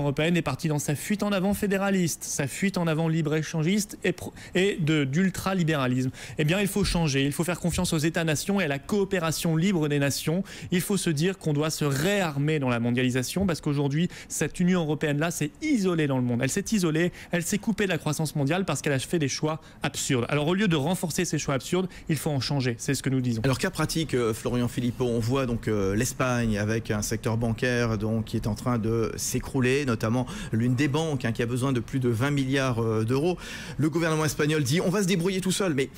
européenne est partie dans sa fuite en avant fédéraliste, sa fuite en avant libre-échangiste et d'ultralibéralisme. Eh bien, il faut changer. Il faut faire confiance aux États-nations et à la coopération libre des nations. Il faut se dire qu'on doit se réarmer dans la mondialisation parce qu'aujourd'hui, cette Union européenne-là s'est isolée dans le monde. Elle s'est isolée, elle s'est coupée de la croissance mondiale parce qu'elle a fait des choix absurdes. Alors, au lieu de renforcer ces choix absurdes, il faut en changer. C'est ce que nous disons. Alors, cas pratique, Florian Philippot, on voit donc l'Espagne avec un secteur bancaire donc, qui est en train de s'écrouler, notamment l'une des banques qui a besoin de plus de 20 milliards d'euros. Le gouvernement espagnol dit on va se débrouiller tout seul, mais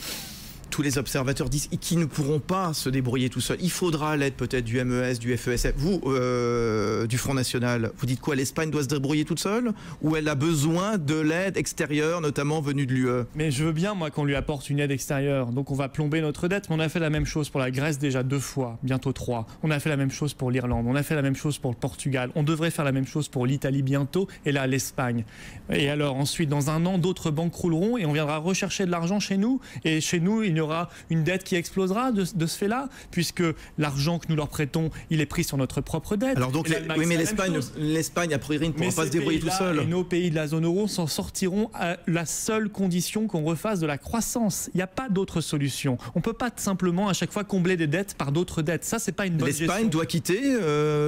tous les observateurs disent qu'ils ne pourront pas se débrouiller tout seuls. Il faudra l'aide peut-être du MES, du FESF. Vous, du Front National, vous dites quoi? L'Espagne doit se débrouiller toute seule? Ou elle a besoin de l'aide extérieure, notamment venue de l'UE? Mais je veux bien, moi, qu'on lui apporte une aide extérieure. Donc on va plomber notre dette. Mais on a fait la même chose pour la Grèce déjà 2 fois, bientôt 3. On a fait la même chose pour l'Irlande. On a fait la même chose pour le Portugal. On devrait faire la même chose pour l'Italie bientôt. Et là, l'Espagne. Et alors ensuite, dans un an, d'autres banques crouleront et on viendra rechercher de l'argent chez nous. Et chez nous, il y aura une dette qui explosera de ce fait-là, puisque l'argent que nous leur prêtons, il est pris sur notre propre dette. Alors donc, oui, mais l'Espagne, a priori, ne pourra pas se débrouiller tout seul. Et nos pays de la zone euro s'en sortiront à la seule condition qu'on refasse de la croissance. Il n'y a pas d'autre solution. On ne peut pas simplement à chaque fois combler des dettes par d'autres dettes. Ça, c'est pas une bonne gestion. L'Espagne doit quitter,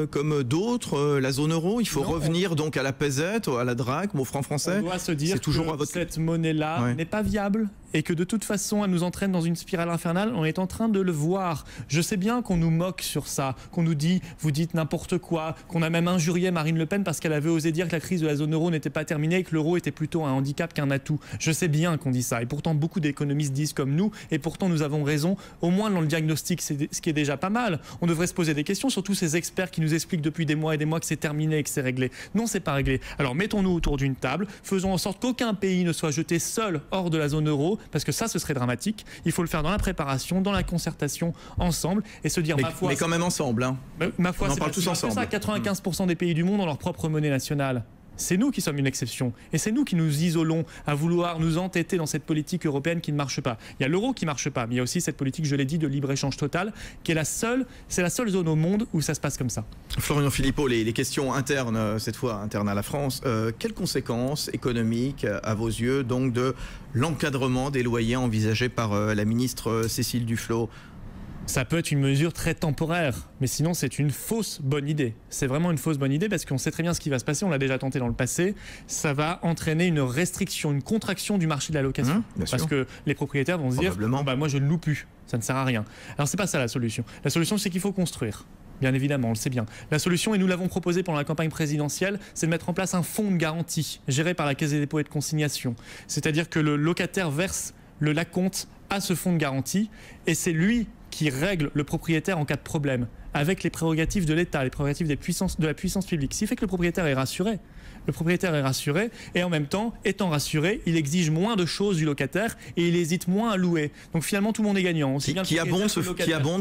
comme d'autres, la zone euro. Il faut revenir donc à la pesette, à la drachme, au franc français. On doit se dire que cette monnaie-là n'est pas viable et que de toute façon, elle nous entraîne dans une spirale infernale. On est en train de le voir. Je sais bien qu'on nous moque sur ça, qu'on nous dit, vous dites n'importe quoi, qu'on a même injurié Marine Le Pen parce qu'elle avait osé dire que la crise de la zone euro n'était pas terminée et que l'euro était plutôt un handicap qu'un atout. Je sais bien qu'on dit ça. Et pourtant, beaucoup d'économistes disent comme nous. Et pourtant, nous avons raison. Au moins, dans le diagnostic, c'est ce qui est déjà pas mal. On devrait se poser des questions, surtout ces experts qui nous expliquent depuis des mois et des mois que c'est terminé et que c'est réglé. Non, c'est pas réglé. Alors, mettons-nous autour d'une table. Faisons en sorte qu'aucun pays ne soit jeté seul hors de la zone euro, parce que ça, ce serait dramatique. Il faut le faire dans la préparation, dans la concertation, ensemble, et se dire, ma foi... Mais quand même ensemble, hein. Ma foi, on en parle tous ensemble. Ça, 95% des pays du monde ont leur propre monnaie nationale. C'est nous qui sommes une exception. Et c'est nous qui nous isolons à vouloir nous entêter dans cette politique européenne qui ne marche pas. Il y a l'euro qui ne marche pas, mais il y a aussi cette politique, je l'ai dit, de libre-échange total, qui est c'est la seule zone au monde où ça se passe comme ça. Florian Philippot, les questions internes, cette fois internes à la France, quelles conséquences économiques, à vos yeux, donc de l'encadrement des loyers envisagé par la ministre Cécile Duflot? Ça peut être une mesure très temporaire, mais sinon c'est une fausse bonne idée. C'est vraiment une fausse bonne idée parce qu'on sait très bien ce qui va se passer, on l'a déjà tenté dans le passé. Ça va entraîner une restriction, une contraction du marché de la location. Parce que les propriétaires vont se dire, bah, moi je ne loue plus, ça ne sert à rien. Alors c'est pas ça la solution. La solution c'est qu'il faut construire. Bien évidemment, on le sait bien. La solution, et nous l'avons proposé pendant la campagne présidentielle, c'est de mettre en place un fonds de garantie géré par la Caisse des dépôts et de consignation. C'est-à-dire que le locataire verse l'acompte à ce fonds de garantie et c'est lui qui règle le propriétaire en cas de problème, avec les prérogatives de l'État, les prérogatives de la puissance publique. Ce qui fait que le propriétaire est rassuré. Le propriétaire est rassuré et en même temps, étant rassuré, il exige moins de choses du locataire et il hésite moins à louer. Donc finalement, tout le monde est gagnant. Qui abonde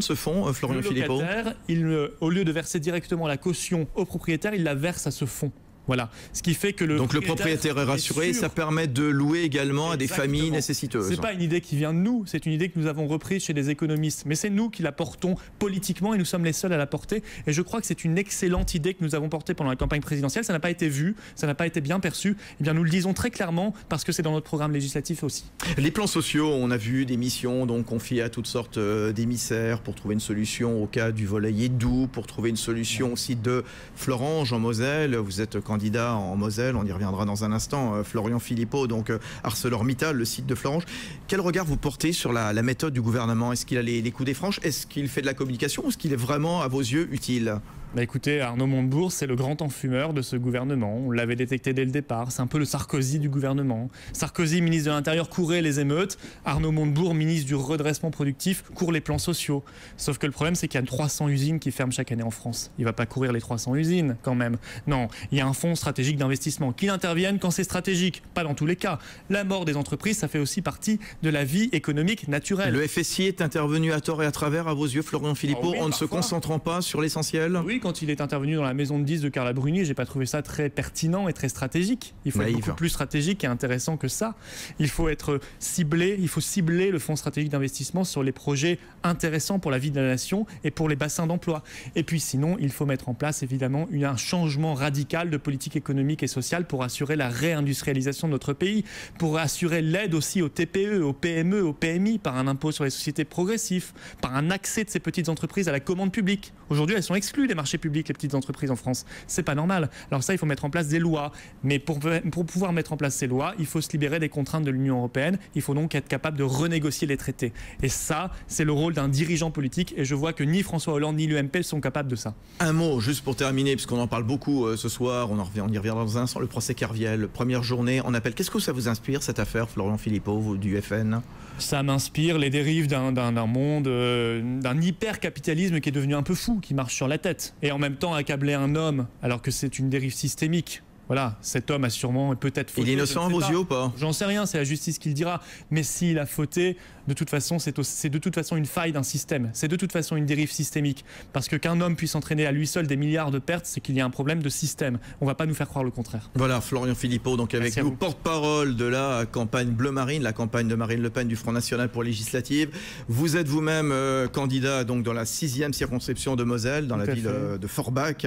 ce fonds, Florian Philippot? Le locataire, au lieu de verser directement la caution au propriétaire, il la verse à ce fonds. Voilà, ce qui fait que le propriétaire est rassuré et ça permet de louer également à des familles nécessiteuses. C'est pas une idée qui vient de nous, c'est une idée que nous avons reprise chez des économistes, mais c'est nous qui la portons politiquement et nous sommes les seuls à la porter. Et je crois que c'est une excellente idée que nous avons portée pendant la campagne présidentielle. Ça n'a pas été vu, ça n'a pas été bien perçu. Eh bien, nous le disons très clairement parce que c'est dans notre programme législatif aussi. Les plans sociaux, on a vu des missions donc confiées à toutes sortes d'émissaires pour trouver une solution au cas du volailler doux, pour trouver une solution aussi de Florange en Moselle. Vous êtes candidat en Moselle, on y reviendra dans un instant, Florian Philippot, donc ArcelorMittal, le site de Florange. Quel regard vous portez sur la méthode du gouvernement? Est-ce qu'il a les coups des franches? Est-ce qu'il fait de la communication? Est-ce qu'il est vraiment, à vos yeux, utile? Bah écoutez, Arnaud Montebourg, c'est le grand enfumeur de ce gouvernement. On l'avait détecté dès le départ. C'est un peu le Sarkozy du gouvernement. Sarkozy, ministre de l'Intérieur, courait les émeutes. Arnaud Montebourg, ministre du redressement productif, court les plans sociaux. Sauf que le problème, c'est qu'il y a 300 usines qui ferment chaque année en France. Il ne va pas courir les 300 usines, quand même. Non, il y a un fonds stratégique d'investissement. Qu'il intervienne quand c'est stratégique, pas dans tous les cas. La mort des entreprises, ça fait aussi partie de la vie économique naturelle. Le FSI est intervenu à tort et à travers, à vos yeux, Florian Philippot, oui, en ne se concentrant pas sur l'essentiel? Oui, quand il est intervenu dans la maison de 10 de Carla Bruni, j'ai pas trouvé ça très pertinent et très stratégique. Il faut être beaucoup plus stratégique et intéressant que ça. Il faut être ciblé, il faut cibler le fonds stratégique d'investissement sur les projets intéressants pour la vie de la nation et pour les bassins d'emploi. Et puis sinon, il faut mettre en place évidemment un changement radical de politique économique et sociale pour assurer la réindustrialisation de notre pays, pour assurer l'aide aussi aux TPE, aux PME, aux PMI par un impôt sur les sociétés progressif, par un accès de ces petites entreprises à la commande publique. Aujourd'hui, elles sont exclues des marchés publics, les petites entreprises en France. C'est pas normal. Alors ça, il faut mettre en place des lois. Mais pour pouvoir mettre en place ces lois, il faut se libérer des contraintes de l'Union européenne. Il faut donc être capable de renégocier les traités. Et ça, c'est le rôle d'un dirigeant politique. Et je vois que ni François Hollande ni l'UMP sont capables de ça. Un mot, juste pour terminer, puisqu'on en parle beaucoup ce soir, on y reviendra dans un instant, le procès Kerviel, première journée en appel. Qu'est-ce que ça vous inspire, cette affaire, Florian Philippot, vous, du FN? Ça m'inspire les dérives d'un monde, d'un hyper-capitalisme qui est devenu un peu fou, qui marche sur la tête. Et en même temps, accabler un homme, alors que c'est une dérive systémique. Voilà, cet homme a sûrement peut-être fauté. Il est innocent à vos yeux ou pas? J'en sais rien, c'est la justice qui le dira. Mais s'il a fauté, de toute façon, c'est de toute façon une faille d'un système. C'est de toute façon une dérive systémique. Parce que qu'un homme puisse entraîner à lui seul des milliards de pertes, c'est qu'il y a un problème de système. On ne va pas nous faire croire le contraire. Voilà, Florian Philippot, donc avec nous, porte-parole de la campagne Bleu Marine, la campagne de Marine Le Pen du Front National pour législative. Vous êtes vous-même candidat donc, dans la 6e circonscription de Moselle, dans la ville de Forbach.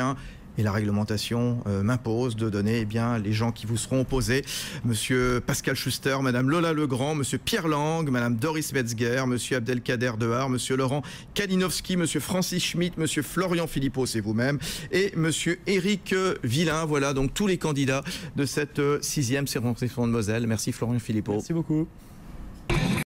Et la réglementation m'impose de donner les gens qui vous seront opposés. Monsieur Pascal Schuster, Madame Lola Legrand, Monsieur Pierre Lang, Madame Doris Metzger, Monsieur Abdelkader Dehar, Monsieur Laurent Kalinowski, Monsieur Francis Schmitt, Monsieur Florian Philippot, c'est vous-même, et Monsieur Éric Villain. Voilà donc tous les candidats de cette 6e circonscription de Moselle. Merci Florian Philippot. Merci beaucoup.